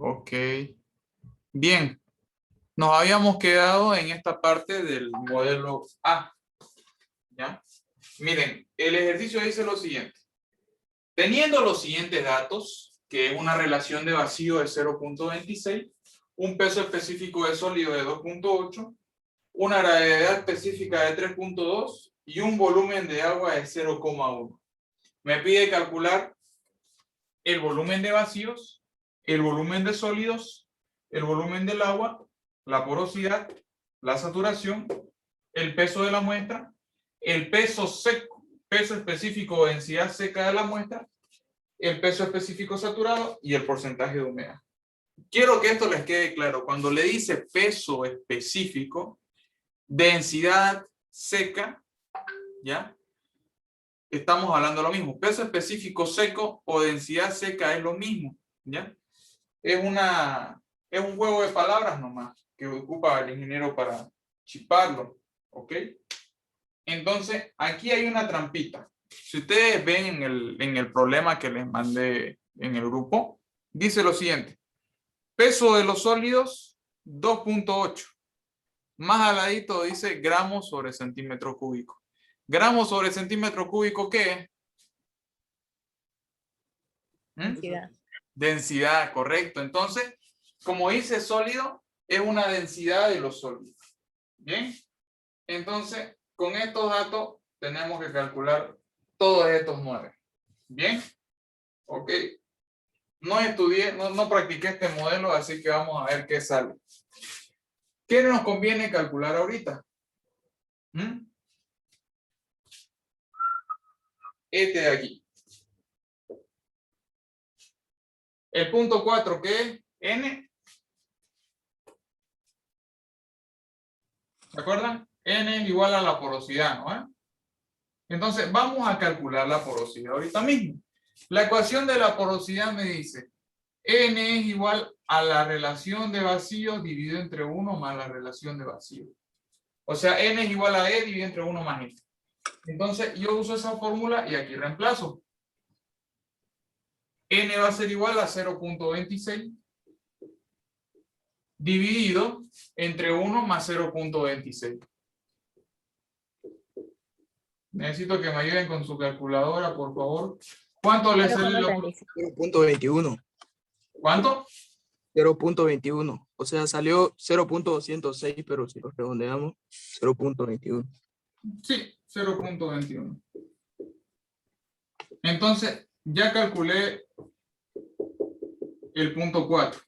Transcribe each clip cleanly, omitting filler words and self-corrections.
Ok. Bien. Nos habíamos quedado en esta parte del modelo A. ¿Ya? Miren, el ejercicio dice lo siguiente. Teniendo los siguientes datos, que es una relación de vacío de 0.26, un peso específico de sólido de 2.8, una gravedad específica de 3.2 y un volumen de agua de 0,1. Me pide calcular el volumen de vacíos, el volumen de sólidos, el volumen del agua, la porosidad, la saturación, el peso de la muestra, el peso seco, peso específico o densidad seca de la muestra, el peso específico saturado y el porcentaje de humedad. Quiero que esto les quede claro. Cuando le dice peso específico, densidad seca, ¿ya? Estamos hablando de lo mismo. Peso específico seco o densidad seca es lo mismo, ¿ya? Es un juego de palabras nomás que ocupa el ingeniero para chiparlo, ¿ok? Entonces, aquí hay una trampita. Si ustedes ven en el problema que les mandé en el grupo, dice lo siguiente. Peso de los sólidos, 2.8. Más al ladito dice gramos sobre centímetro cúbico. Gramos sobre centímetro cúbico, ¿qué es? Densidad. Densidad, correcto. Entonces, como dice sólido, es una densidad de los sólidos. Bien. Entonces, con estos datos tenemos que calcular todos estos 9. Bien. Ok. No estudié, no practiqué este modelo, así que vamos a ver qué sale. ¿Qué nos conviene calcular ahorita? Este de aquí. El punto 4, ¿qué es? N. ¿Se acuerdan? N es igual a la porosidad, ¿no? Entonces, vamos a calcular la porosidad ahorita mismo. La ecuación de la porosidad me dice N es igual a la relación de vacío dividido entre 1 más la relación de vacío. O sea, N es igual a E dividido entre 1 más E. Entonces, yo uso esa fórmula y aquí reemplazo. N va a ser igual a 0.26 dividido entre 1 más 0.26. Necesito que me ayuden con su calculadora, por favor. ¿Cuánto le sale? 0.21. ¿Cuánto? 0.21. O sea, salió 0.206, pero si lo redondeamos, 0.21. Sí, 0.21. Entonces, ya calculé el punto 4.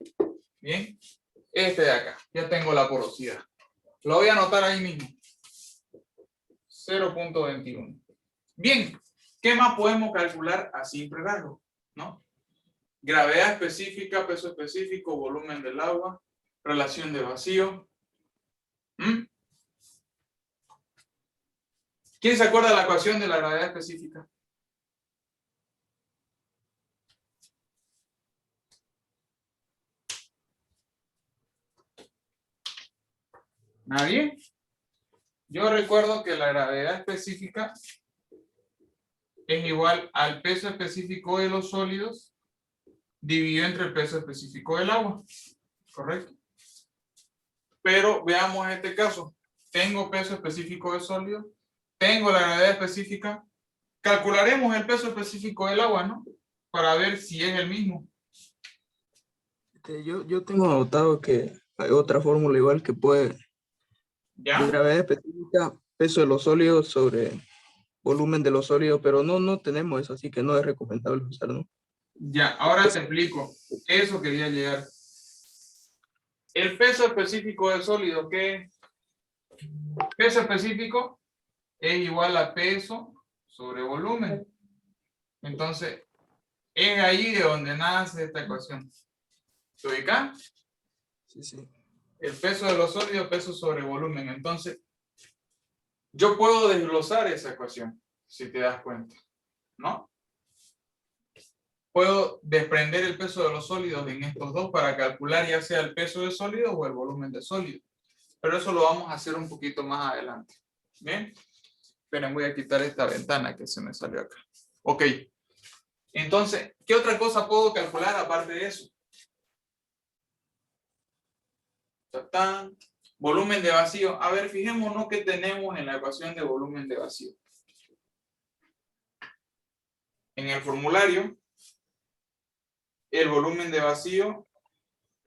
Bien. Este de acá. Ya tengo la porosidad. Lo voy a anotar ahí mismo. 0.21. Bien. ¿Qué más podemos calcular a simple rango? ¿No? Gravedad específica, peso específico, volumen del agua, relación de vacío. ¿Quién se acuerda de la ecuación de la gravedad específica? ¿Nadie? Yo recuerdo que la gravedad específica es igual al peso específico de los sólidos dividido entre el peso específico del agua. ¿Correcto? Pero veamos este caso. Tengo peso específico de sólido, tengo la gravedad específica. Calcularemos el peso específico del agua, ¿no? Para ver si es el mismo. Yo tengo anotado que hay otra fórmula igual que puede... ¿Ya? De gravedad específica, peso de los sólidos sobre volumen de los sólidos, pero no tenemos eso, así que no es recomendable usar, ¿no? Ya, ahora te explico. Eso quería llegar. El peso específico del sólido, ¿qué es? Peso específico es igual a peso sobre volumen. Entonces, es ahí de donde nace esta ecuación. ¿Se ubica? Sí, sí. El peso de los sólidos, peso sobre volumen. Entonces, yo puedo desglosar esa ecuación, si te das cuenta, ¿no? Puedo desprender el peso de los sólidos en estos dos para calcular ya sea el peso del sólido o el volumen del sólido. Pero eso lo vamos a hacer un poquito más adelante. ¿Bien? Esperen, voy a quitar esta ventana que se me salió acá. Ok. Entonces, ¿qué otra cosa puedo calcular aparte de eso? Tatán. Volumen de vacío. A ver, fijémonos qué tenemos en la ecuación de volumen de vacío. En el formulario, el volumen de vacío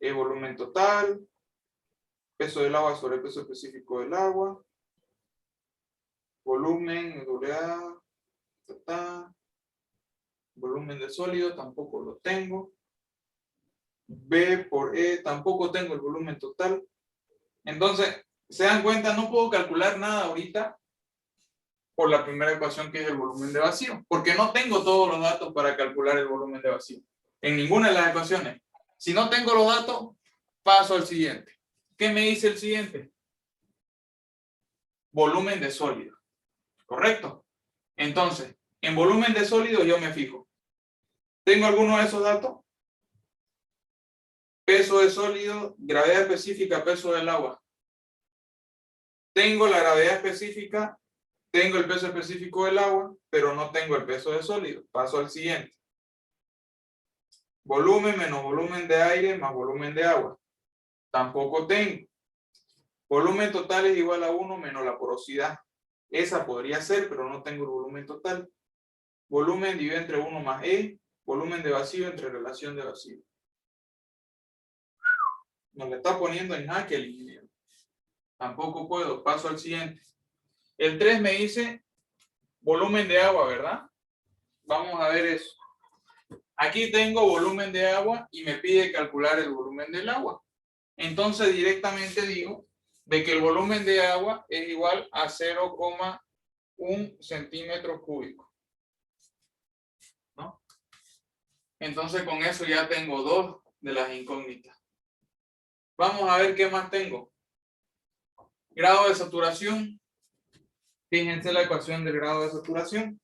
es volumen total, peso del agua sobre el peso específico del agua, volumen, WA, tatán. Volumen de sólido, tampoco lo tengo. B por E, tampoco tengo el volumen total. Entonces, se dan cuenta, no puedo calcular nada ahorita por la primera ecuación que es el volumen de vacío, porque no tengo todos los datos para calcular el volumen de vacío en ninguna de las ecuaciones. Si no tengo los datos, paso al siguiente. ¿Qué me dice el siguiente? Volumen de sólido. ¿Correcto? Entonces, en volumen de sólido yo me fijo. ¿Tengo alguno de esos datos? Peso de sólido, gravedad específica, peso del agua. Tengo la gravedad específica, tengo el peso específico del agua, pero no tengo el peso de sólido. Paso al siguiente. Volumen menos volumen de aire más volumen de agua. Tampoco tengo. Volumen total es igual a 1 menos la porosidad. Esa podría ser, pero no tengo el volumen total. Volumen dividido entre 1 más E. Volumen de vacío entre relación de vacío. Nos le está poniendo en jaque el ingeniero. Tampoco puedo. Paso al siguiente. El 3 me dice volumen de agua, ¿verdad? Vamos a ver eso. Aquí tengo volumen de agua y me pide calcular el volumen del agua. Entonces directamente digo de que el volumen de agua es igual a 0,1 centímetros cúbicos. ¿No? Entonces con eso ya tengo dos de las incógnitas. Vamos a ver qué más tengo. Grado de saturación. Fíjense la ecuación del grado de saturación.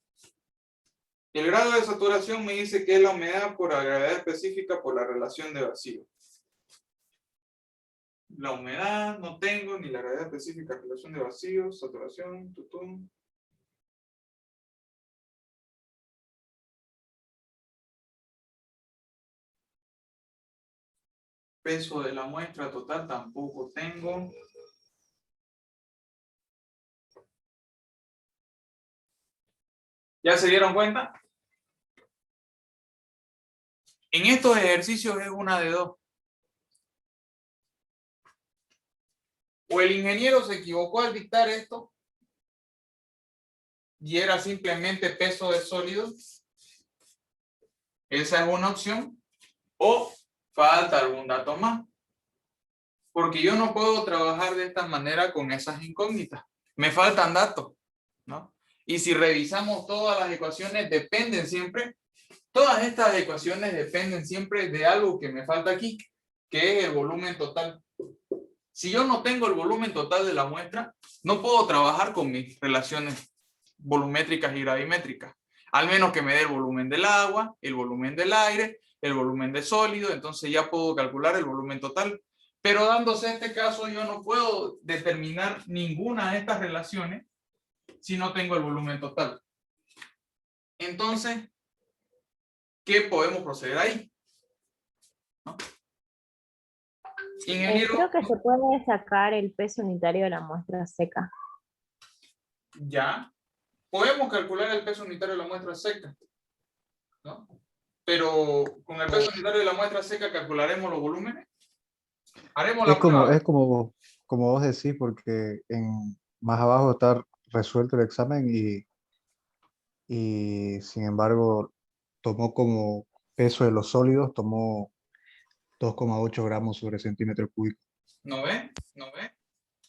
El grado de saturación me dice que es la humedad por la gravedad específica por la relación de vacío. La humedad no tengo, ni la gravedad específica, relación de vacío, saturación, tutum. Peso de la muestra total tampoco tengo. ¿Ya se dieron cuenta? En estos ejercicios es una de dos. O el ingeniero se equivocó al dictar esto y era simplemente peso de sólido. Esa es una opción. O falta algún dato más. Porque yo no puedo trabajar de esta manera con esas incógnitas. Me faltan datos, ¿no? Y si revisamos todas las ecuaciones, dependen siempre, todas estas ecuaciones dependen siempre de algo que me falta aquí, que es el volumen total. Si yo no tengo el volumen total de la muestra, no puedo trabajar con mis relaciones volumétricas y gravimétricas. Al menos que me dé el volumen del agua, el volumen del aire, el volumen de sólido, entonces ya puedo calcular el volumen total. Pero dándose este caso, yo no puedo determinar ninguna de estas relaciones si no tengo el volumen total. Entonces, ¿qué podemos proceder ahí? ¿No? Ingeniero, Creo que se puede sacar el peso unitario de la muestra seca. ya. Podemos calcular el peso unitario de la muestra seca, ¿no? Pero con el peso unitario de la muestra seca calcularemos los volúmenes. Haremos la prueba. Es como vos decís, porque más abajo está resuelto el examen y sin embargo tomó como peso de los sólidos, tomó 2,8 gramos sobre centímetro cúbico. ¿No ve? ¿No ve?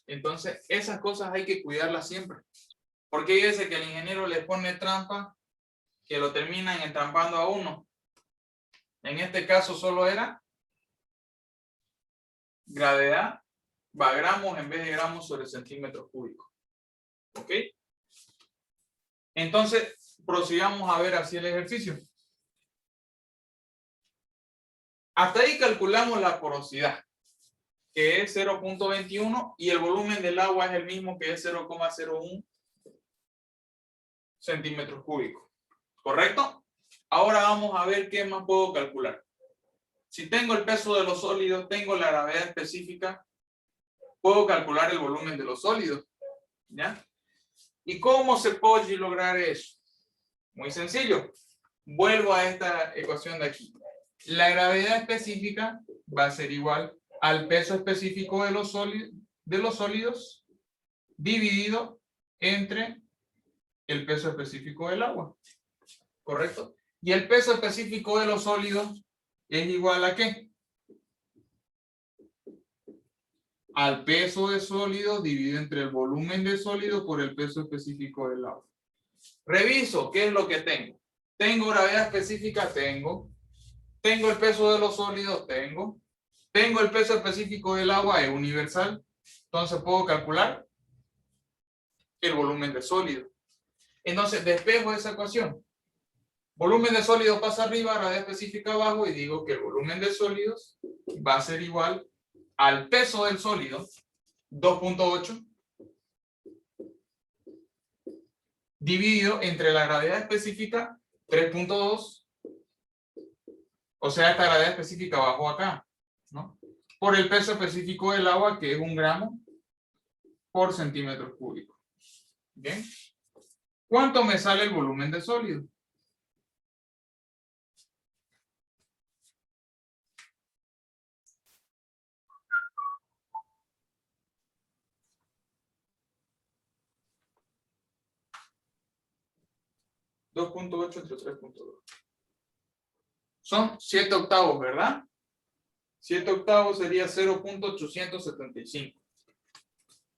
Entonces, esas cosas hay que cuidarlas siempre. Porque hay veces que el ingeniero le pone trampa que lo terminan entrampando a uno. En este caso solo era gravedad, va gramos en vez de gramos sobre centímetros cúbicos. ¿Ok? Entonces, prosigamos a ver así el ejercicio. Hasta ahí calculamos la porosidad, que es 0,21, y el volumen del agua es el mismo, que es 0,01 centímetros cúbicos. ¿Correcto? Ahora vamos a ver qué más puedo calcular. Si tengo el peso de los sólidos, tengo la gravedad específica, puedo calcular el volumen de los sólidos. ¿Ya? ¿Y cómo se puede lograr eso? Muy sencillo. Vuelvo a esta ecuación de aquí. La gravedad específica va a ser igual al peso específico de los sólidos dividido entre el peso específico del agua. ¿Correcto? Y el peso específico de los sólidos es igual a ¿qué? Al peso de sólido dividido entre el volumen de sólido por el peso específico del agua. Reviso, ¿qué es lo que tengo? Tengo gravedad específica, tengo el peso de los sólidos, tengo el peso específico del agua, es universal, entonces puedo calcular el volumen de sólido. Entonces despejo esa ecuación. Volumen de sólidos pasa arriba, gravedad específica abajo, y digo que el volumen de sólidos va a ser igual al peso del sólido, 2.8, dividido entre la gravedad específica, 3.2, o sea, esta gravedad específica bajó acá, ¿no? Por el peso específico del agua, que es 1 gramo por centímetro cúbico. ¿Bien? ¿Cuánto me sale el volumen de sólido? .8 entre 3.2. Son 7 octavos, ¿verdad? 7 octavos sería 0.875.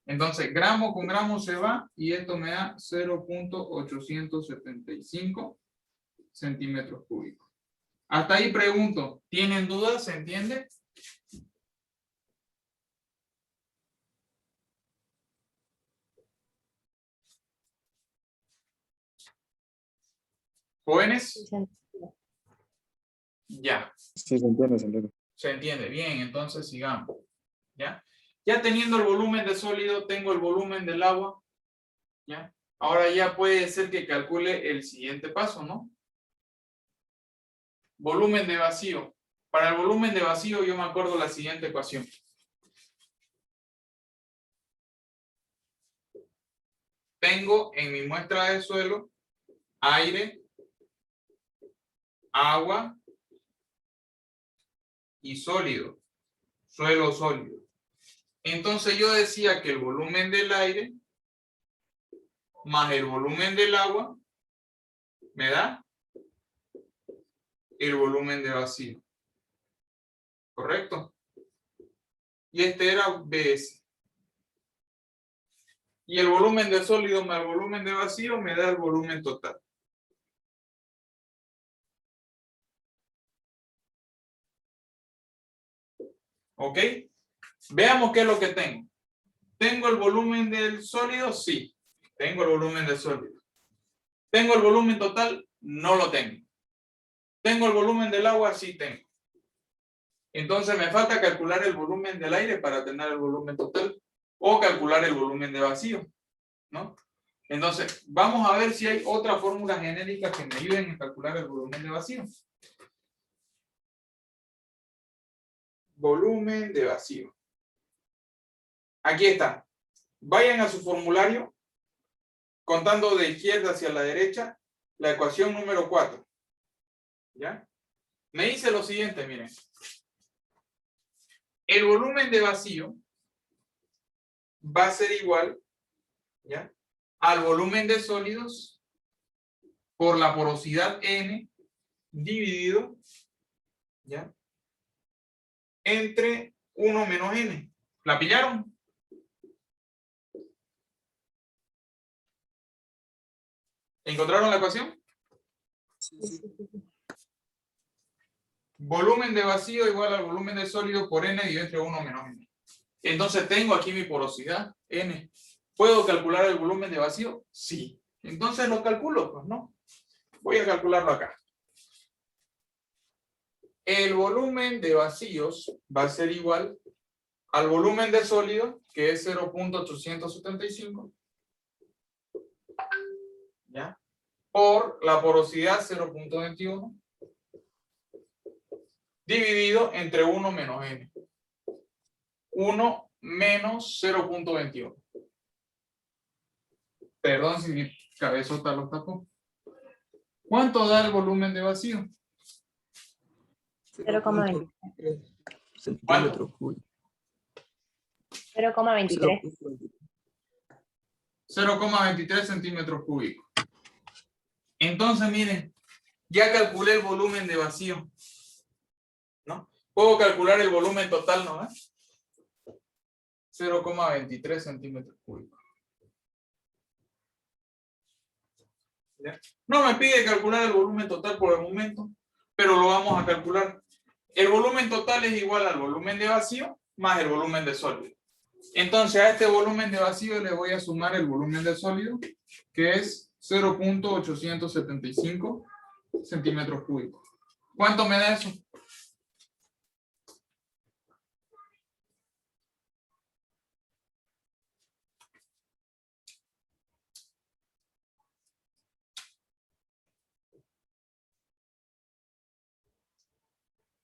Entonces, gramo con gramo se va y esto me da 0.875 centímetros cúbicos. Hasta ahí pregunto, ¿tienen dudas? ¿Se entiende? ¿Jóvenes? Ya. Sí, se entiende, se entiende. Se entiende. Bien, entonces sigamos. ¿Ya? Ya teniendo el volumen de sólido, tengo el volumen del agua. ¿Ya? Ahora ya puede ser que calcule el siguiente paso, ¿no? Volumen de vacío. Para el volumen de vacío yo me acuerdo la siguiente ecuación. Tengo en mi muestra de suelo aire, agua y sólido. Suelo sólido. Entonces yo decía que el volumen del aire más el volumen del agua me da el volumen de vacío. ¿Correcto? Y este era BS. Y el volumen de sólido más el volumen de vacío me da el volumen total. ¿Ok? Veamos qué es lo que tengo. ¿Tengo el volumen del sólido? Sí. Tengo el volumen del sólido. ¿Tengo el volumen total? No lo tengo. ¿Tengo el volumen del agua? Sí tengo. Entonces me falta calcular el volumen del aire para tener el volumen total o calcular el volumen de vacío, ¿no? Entonces, vamos a ver si hay otra fórmula genérica que me ayuden a calcular el volumen de vacío. Volumen de vacío. Aquí está. Vayan a su formulario, contando de izquierda hacia la derecha, la ecuación número 4. ¿Ya? Me dice lo siguiente, miren. El volumen de vacío va a ser igual, ¿ya?, al volumen de sólidos por la porosidad N dividido, ¿ya?, entre 1 menos N. ¿La pillaron? ¿Encontraron la ecuación? Volumen de vacío igual al volumen de sólido por N dividido entre 1 menos N. Entonces tengo aquí mi porosidad N. ¿Puedo calcular el volumen de vacío? Sí. Entonces lo calculo, pues no. Voy a calcularlo acá. El volumen de vacíos va a ser igual al volumen de sólido, que es 0.875, ¿ya?, por la porosidad 0.21 dividido entre 1 menos N. 1 menos 0.21. Perdón si mi cabezota lo tapó. ¿Cuánto da el volumen de vacío? 0,23. Centímetros cúbicos. 0,23. 0,23 centímetros cúbicos. Entonces, miren, ya calculé el volumen de vacío, ¿no? Puedo calcular el volumen total, ¿no? 0,23 centímetros cúbicos. ¿Ya? No me pide calcular el volumen total por el momento, pero lo vamos a calcular. El volumen total es igual al volumen de vacío más el volumen de sólido. Entonces a este volumen de vacío le voy a sumar el volumen de sólido, que es 0.875 centímetros cúbicos. ¿Cuánto me da eso?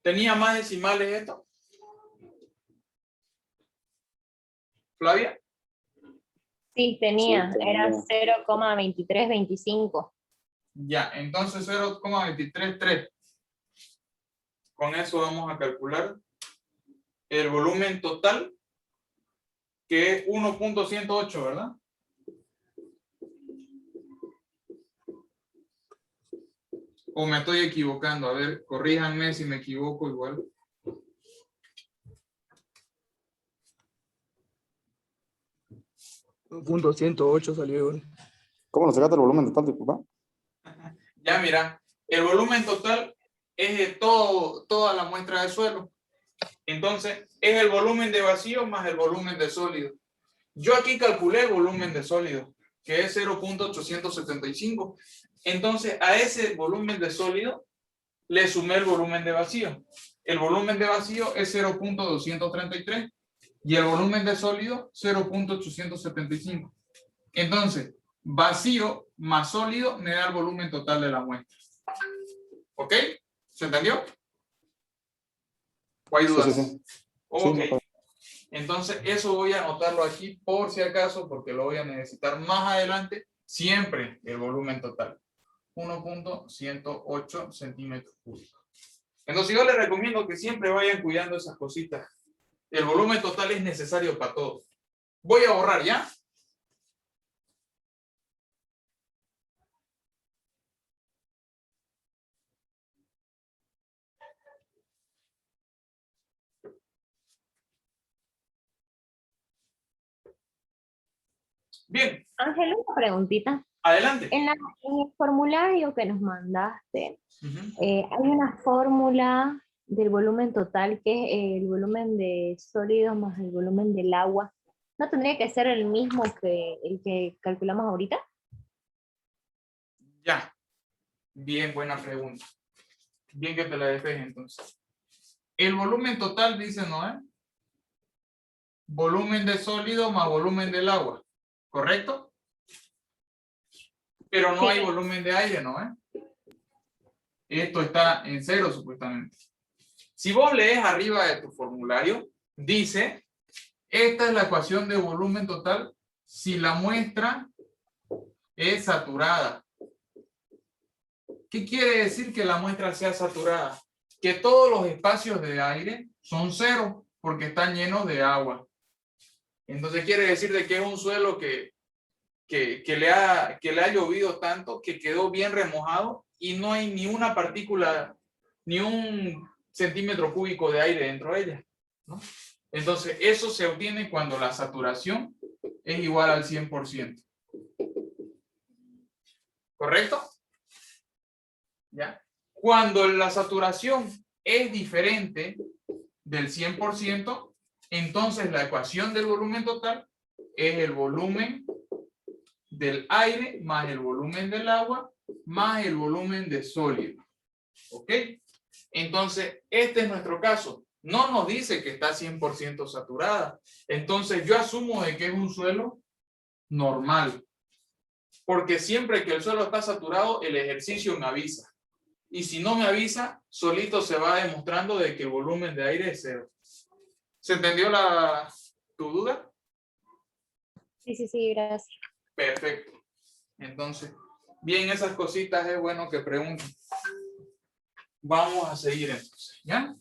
¿Tenía más decimales esto? ¿Flavia? Sí, tenía. Sí, tenía. Era 0,2325. Ya, entonces 0,233. Con eso vamos a calcular el volumen total, que es 1.108, ¿verdad? ¿O me estoy equivocando? A ver, corríjanme si me equivoco igual. .108 salió igual. ¿Cómo lo sacaste el volumen total, disculpa? Ya mira, el volumen total es de toda la muestra de suelo. Entonces, es el volumen de vacío más el volumen de sólido. Yo aquí calculé el volumen de sólido, que es 0.875. Entonces, a ese volumen de sólido le sumé el volumen de vacío. El volumen de vacío es 0.233 y el volumen de sólido 0.875. Entonces, vacío más sólido me da el volumen total de la muestra. ¿Ok? ¿Se entendió? ¿O hay dudas? Sí. Ok. Sí, no, Entonces, eso voy a anotarlo aquí por si acaso, porque lo voy a necesitar más adelante. Siempre el volumen total. 1.108 centímetros cúbicos. Entonces, yo les recomiendo que siempre vayan cuidando esas cositas. El volumen total es necesario para todo. Voy a borrar, ¿ya? Bien, Ángel, una preguntita. adelante. En el formulario que nos mandaste, Ujú. hay una fórmula del volumen total que es el volumen de sólidos más el volumen del agua. ¿No tendría que ser el mismo que el que calculamos ahorita? Ya. Bien, buena pregunta. Bien que te la despeje entonces. El volumen total dice, ¿no? Volumen de sólido más volumen del agua. ¿Correcto? Pero no Sí. hay volumen de aire, ¿no? Esto está en cero, supuestamente. Si vos lees arriba de tu formulario, dice, esta es la ecuación de volumen total si la muestra es saturada. ¿Qué quiere decir que la muestra sea saturada? Que todos los espacios de aire son cero porque están llenos de agua. Entonces quiere decir de que es un suelo que le ha llovido tanto que quedó bien remojado y no hay ni una partícula, ni un centímetro cúbico de aire dentro de ella, ¿no? Entonces eso se obtiene cuando la saturación es igual al 100%. ¿Correcto? ¿Ya? Cuando la saturación es diferente del 100%, entonces la ecuación del volumen total es el volumen del aire más el volumen del agua más el volumen de sólido. ¿Ok? Entonces, este es nuestro caso. No nos dice que está 100% saturada. Entonces, yo asumo de que es un suelo normal. Porque siempre que el suelo está saturado, el ejercicio me avisa. Y si no me avisa, solito se va demostrando de que el volumen de aire es cero. ¿Se entendió la ¿Tu duda? Sí, gracias. Perfecto. Entonces, bien, esas cositas es bueno que pregunten. Vamos a seguir entonces, ¿ya?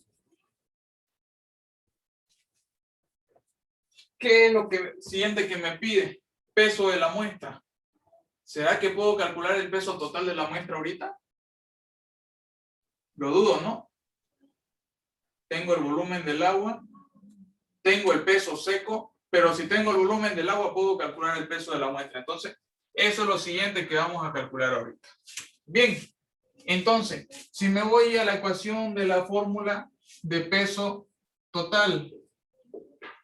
¿Qué es lo que siguiente que me pide? Peso de la muestra. ¿Será que puedo calcular el peso total de la muestra ahorita? Lo dudo, ¿no? Tengo el volumen del agua, tengo el peso seco, pero si tengo el volumen del agua puedo calcular el peso de la muestra. Entonces, eso es lo siguiente que vamos a calcular ahorita. Bien, entonces, si me voy a la ecuación de la fórmula de peso total,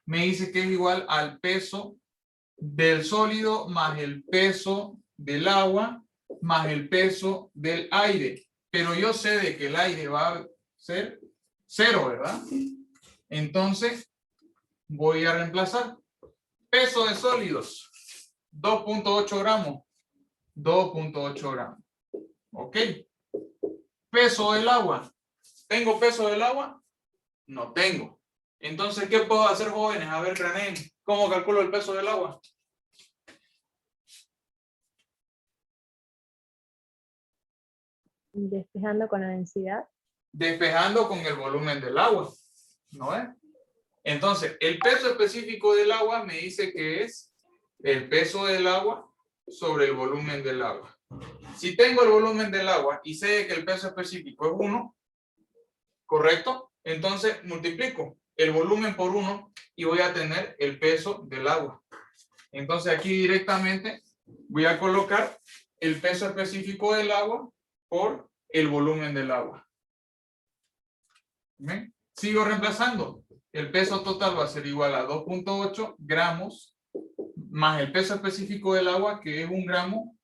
me dice que es igual al peso del sólido más el peso del agua más el peso del aire. Pero yo sé de que el aire va a ser 0, ¿verdad? Entonces, voy a reemplazar. Peso de sólidos, 2.8 gramos. 2.8 gramos. ¿Ok? Peso del agua. ¿Tengo peso del agua? No tengo. Entonces, ¿qué puedo hacer, jóvenes? A ver, craneen. ¿Cómo calculo el peso del agua? Despejando con la densidad. Despejando con el volumen del agua. ¿No es? Entonces, el peso específico del agua me dice que es el peso del agua sobre el volumen del agua. Si tengo el volumen del agua y sé que el peso específico es 1, ¿correcto? Entonces multiplico el volumen por 1 y voy a tener el peso del agua. Entonces aquí directamente voy a colocar el peso específico del agua por el volumen del agua. ¿Ven? Sigo reemplazando. El peso total va a ser igual a 2.8 gramos más el peso específico del agua, que es 1 gramo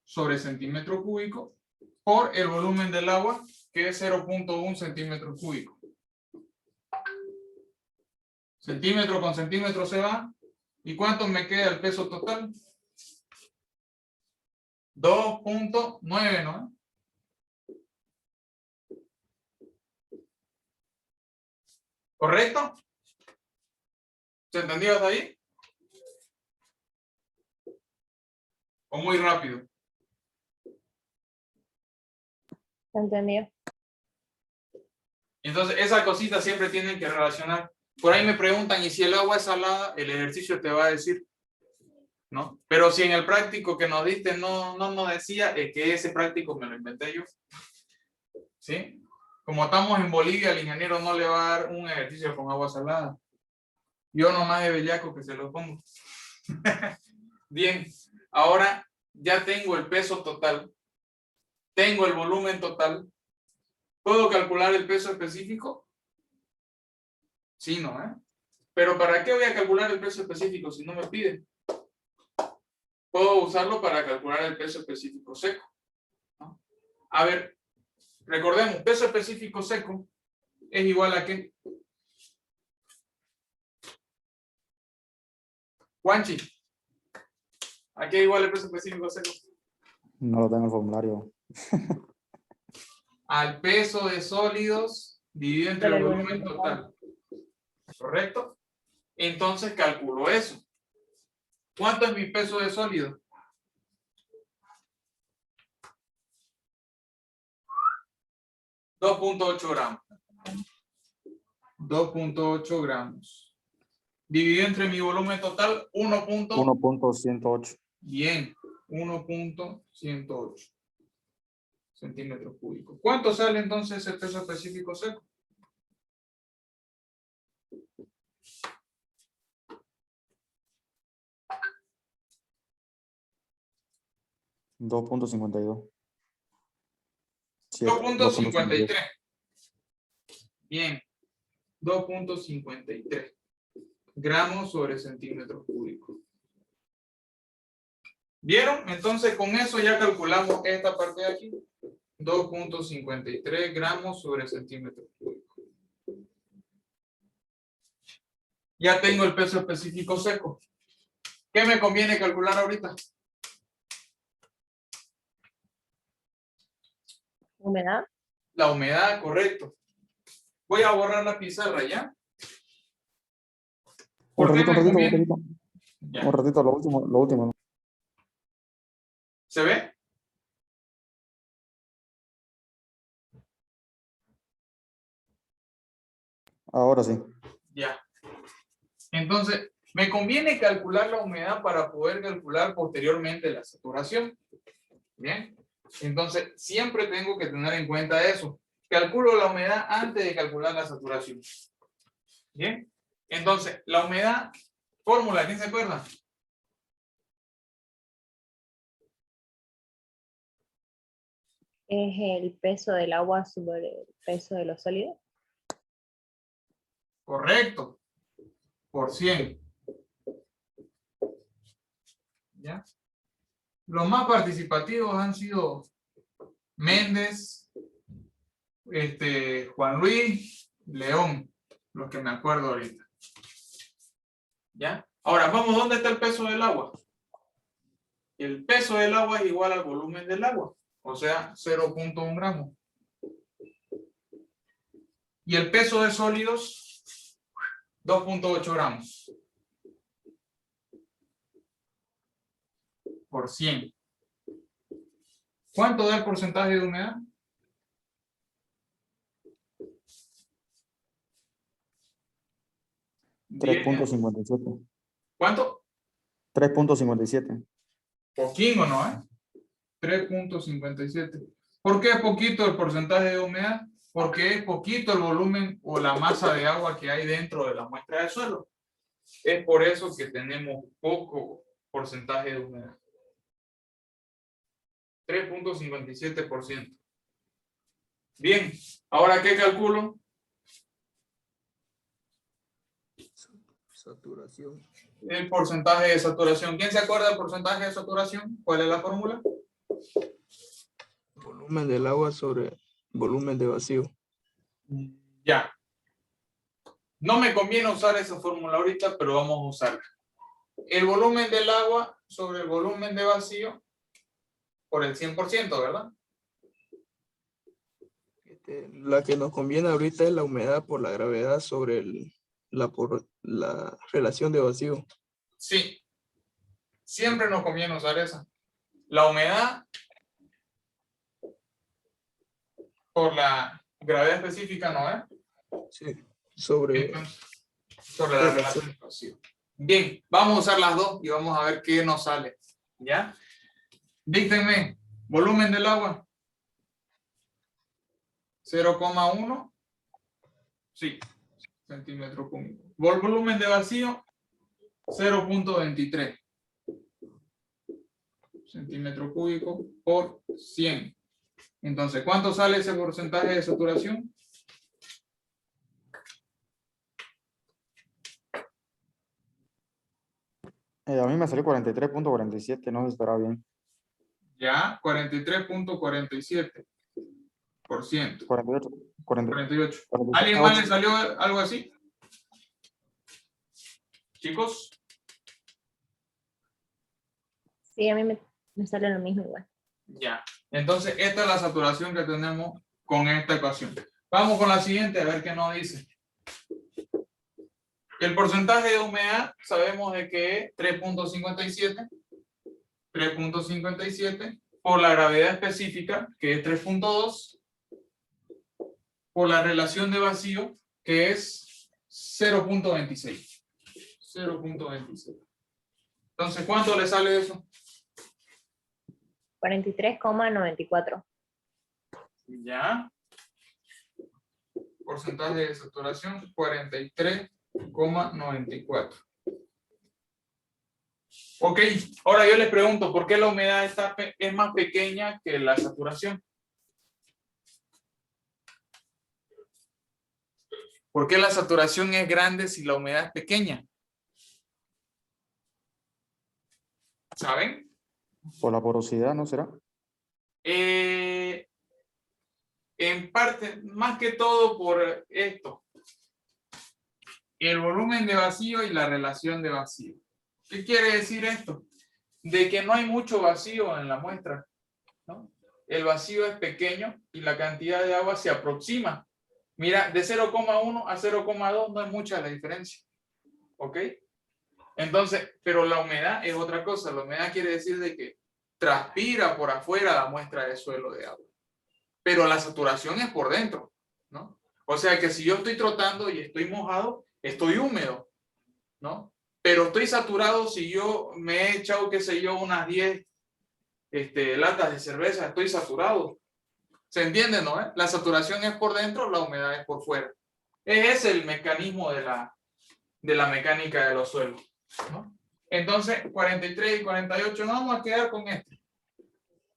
sobre centímetro cúbico, por el volumen del agua, que es 0.1 centímetro cúbico. Centímetro con centímetro se va. ¿Y cuánto me queda el peso total? 2.9, ¿no? ¿Correcto? ¿Se entendió hasta ahí? ¿O muy rápido? ¿Se entendió? Entonces, esas cositas siempre tienen que relacionar. Por ahí me preguntan, ¿y si el agua es salada? El ejercicio te va a decir, ¿no? Pero si en el práctico que nos diste no nos decía, es que ese práctico me lo inventé yo. ¿Sí? Como estamos en Bolivia, el ingeniero no le va a dar un ejercicio con agua salada. Yo nomás de bellaco que se lo pongo. Bien, ahora ya tengo el peso total. Tengo el volumen total. ¿Puedo calcular el peso específico? Sí, ¿no? Pero ¿para qué voy a calcular el peso específico si no me piden? Puedo usarlo para calcular el peso específico seco, ¿no? A ver, recordemos, peso específico seco es igual a ¿qué? Juanchi, ¿a qué es igual el peso específico seco? No lo tengo en el formulario. Al peso de sólidos dividido entre el Pero el volumen volumen total. ¿Correcto? Entonces calculo eso. ¿Cuánto es mi peso de sólido? 2.8 gramos. 2.8 gramos. Dividido entre mi volumen total, 1.108. Bien, 1.108 centímetros cúbicos. ¿Cuánto sale entonces el peso específico seco? $2.52. 2.53. Bien, 2.53 gramos sobre centímetros cúbicos. ¿Vieron? Entonces con eso ya calculamos esta parte de aquí. 2.53 gramos sobre centímetros cúbicos. Ya tengo el peso específico seco. ¿Qué me conviene calcular ahorita? humedad. La humedad, correcto. Voy a borrar la pizarra ya. ¿Por qué Un me ratito, conviene? Ya. un ratito, lo último, lo último. ¿Se ve? Ahora sí. Ya. Entonces, me conviene calcular la humedad para poder calcular posteriormente la saturación. Bien. Entonces, siempre tengo que tener en cuenta eso. Calculo la humedad antes de calcular la saturación. Bien. Entonces, la humedad, fórmula, ¿quién se acuerda? Es el peso del agua sobre el peso de los sólidos. Correcto. Por 100. ¿Ya? Los más participativos han sido Méndez, Juan Luis, León, los que me acuerdo ahorita. ¿Ya? Ahora, vamos, ¿dónde está el peso del agua? El peso del agua es igual al volumen del agua, o sea, 0.1 gramos. Y el peso de sólidos, 2.8 gramos. Por 100. ¿Cuánto da el porcentaje de humedad? Tres punto cincuenta y siete. ¿Cuánto? 3.57. Poquín, ¿o no? 3.57. ¿Por qué es poquito el porcentaje de humedad? Porque es poquito el volumen o la masa de agua que hay dentro de la muestra de suelo. Es por eso que tenemos poco porcentaje de humedad. 3.57%. Bien, ahora ¿qué calculo? Saturación. El porcentaje de saturación. ¿Quién se acuerda del porcentaje de saturación? ¿Cuál es la fórmula? Volumen del agua sobre volumen de vacío. Ya. No me conviene usar esa fórmula ahorita, pero vamos a usarla. El volumen del agua sobre el volumen de vacío por el 100%, ¿verdad? La que nos conviene ahorita es la humedad por la gravedad sobre por la relación de vacío. Sí. Siempre nos conviene usar esa. La humedad por la gravedad específica, ¿no es? Sí, sobre Entonces, sobre la relación de vacío. Bien, vamos a usar las dos y vamos a ver qué nos sale. ¿Ya? Díctenme, volumen del agua. 0,1. Sí, centímetro cúbico. Volumen de vacío, 0.23 centímetro cúbico por 100. Entonces, ¿cuánto sale ese porcentaje de saturación? A mí me salió 43.47, no sé si estará bien. Ya, 43.47%. 48. 48. 48. ¿Alguien más le salió algo así? Chicos, Sí, a mí me sale lo mismo igual. ya. Entonces, esta es la saturación que tenemos con esta ecuación. Vamos con la siguiente, a ver qué nos dice. El porcentaje de humedad sabemos de que es 3.57. 3.57 por la gravedad específica, que es 3.2, por la relación de vacío, que es 0.26. 0.26. Entonces, ¿cuánto le sale eso? 43,94. Ya. Porcentaje de saturación, 43,94. Ok, ahora yo les pregunto, ¿por qué la humedad es más pequeña que la saturación? ¿Por qué la saturación es grande si la humedad es pequeña? ¿Saben? Por la porosidad, ¿no será? En parte, más que todo por esto. El volumen de vacío y la relación de vacío. ¿Qué quiere decir esto? De que no hay mucho vacío en la muestra, ¿no? El vacío es pequeño y la cantidad de agua se aproxima. Mira, de 0,1 a 0,2 no es mucha la diferencia. ¿Ok? Entonces, pero la humedad es otra cosa. La humedad quiere decir de que transpira por afuera la muestra de suelo de agua. Pero la saturación es por dentro, ¿no? O sea que si yo estoy trotando y estoy mojado, estoy húmedo, ¿no? Pero estoy saturado si yo me he echado, qué sé yo, unas 10 latas de cerveza, estoy saturado. ¿Se entiende, no? La saturación es por dentro, la humedad es por fuera. Ese es el mecanismo de la mecánica de los suelos, ¿no? Entonces, 43 y 48, no vamos a quedar con este.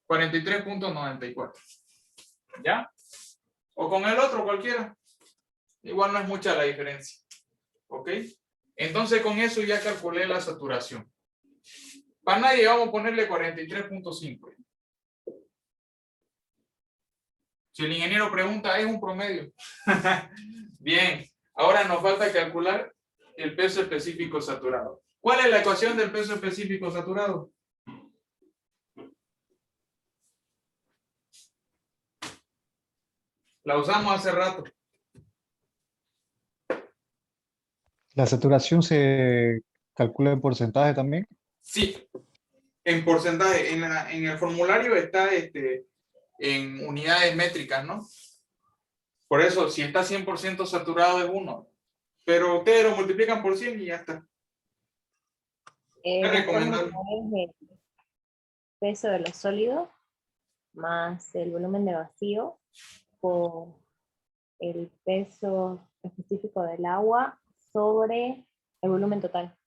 43.94. ¿Ya? O con el otro, cualquiera. Igual no es mucha la diferencia. ¿Ok? Entonces, con eso ya calculé la saturación. Para nadie vamos a ponerle 43.5. Si el ingeniero pregunta, es un promedio. Bien. Ahora nos falta calcular el peso específico saturado. ¿Cuál es la ecuación del peso específico saturado? La usamos hace rato. ¿La saturación se calcula en porcentaje también? Sí, en porcentaje. En el formulario está en unidades métricas, ¿no? Por eso, si está 100% saturado es 1. Pero ustedes lo multiplican por 100 y ya está. Es La recomendable. fórmula es el peso de los sólidos más el volumen de vacío por el peso específico del agua sobre el volumen total.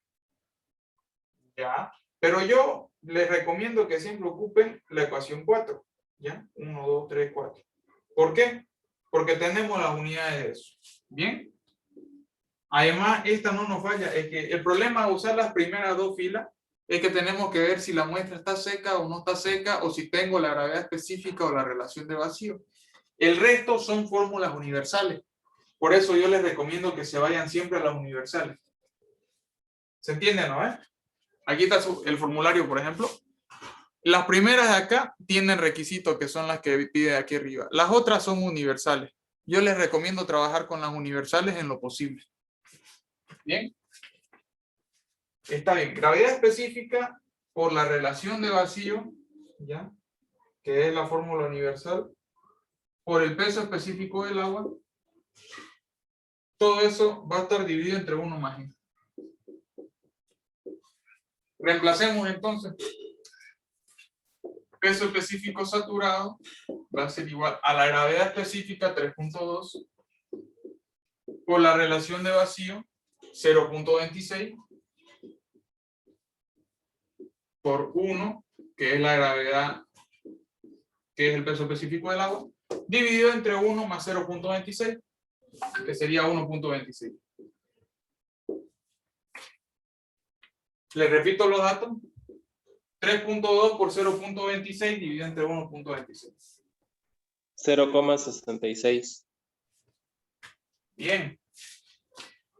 Ya. Pero yo les recomiendo que siempre ocupen la ecuación 4. ¿Ya? 1, 2, 3, 4. ¿Por qué? Porque tenemos las unidades de eso. ¿Bien? Además, esta no nos falla. Es que el problema de usar las primeras dos filas es que tenemos que ver si la muestra está seca o no está seca, o si tengo la gravedad específica o la relación de vacío. El resto son fórmulas universales. Por eso yo les recomiendo que se vayan siempre a las universales. ¿Se entiende, no? Aquí está el formulario, por ejemplo. Las primeras de acá tienen requisitos que son las que pide aquí arriba. Las otras son universales. Yo les recomiendo trabajar con las universales en lo posible. Bien. Está bien. Gravedad específica por la relación de vacío, ¿ya? Que es la fórmula universal, por el peso específico del agua. Todo eso va a estar dividido entre 1 más n. Reemplacemos entonces. Peso específico saturado va a ser igual a la gravedad específica 3.2 por la relación de vacío 0.26 por 1, que es la gravedad, que es el peso específico del agua, dividido entre 1 más 0.26, que sería 1.26. Les repito los datos. 3.2 por 0.26 dividido entre 1.26. 0,66. Bien.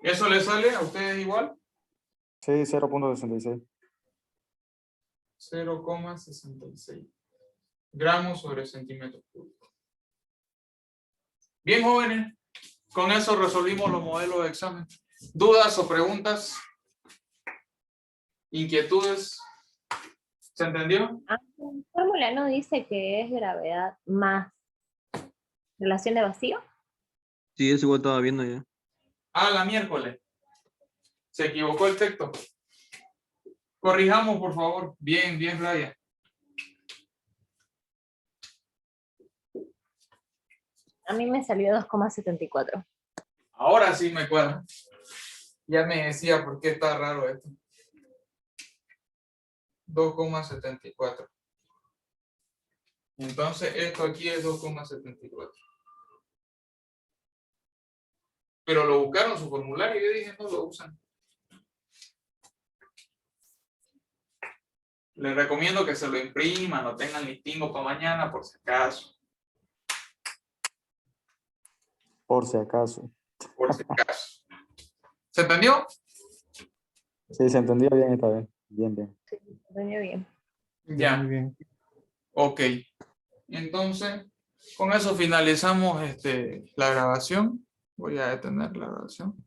¿Eso les sale a ustedes igual? Sí, 0.66. 0,66 gramos sobre centímetro cúbico. Bien, jóvenes. Con eso resolvimos los modelos de examen. ¿Dudas o preguntas? ¿Inquietudes? ¿Se entendió? La fórmula no dice que es gravedad más relación de vacío. Sí, eso igual estaba viendo ya. Ah, la miércoles. Se equivocó el texto. Corrijamos, por favor. Bien, bien, Raya. A mí me salió 2,74. Ahora sí me cuadra. Ya me decía por qué está raro esto. 2,74. Entonces esto aquí es 2,74. Pero lo buscaron en su formulario y yo dije no lo usan. Les recomiendo que se lo impriman, lo tengan listingo para mañana por si acaso. Por si acaso. Por si acaso. ¿Se entendió? Sí, se entendió bien esta vez. Bien, bien. Sí, entendió bien. Ya. Muy bien. Ok. Entonces, con eso finalizamos la grabación. Voy a detener la grabación.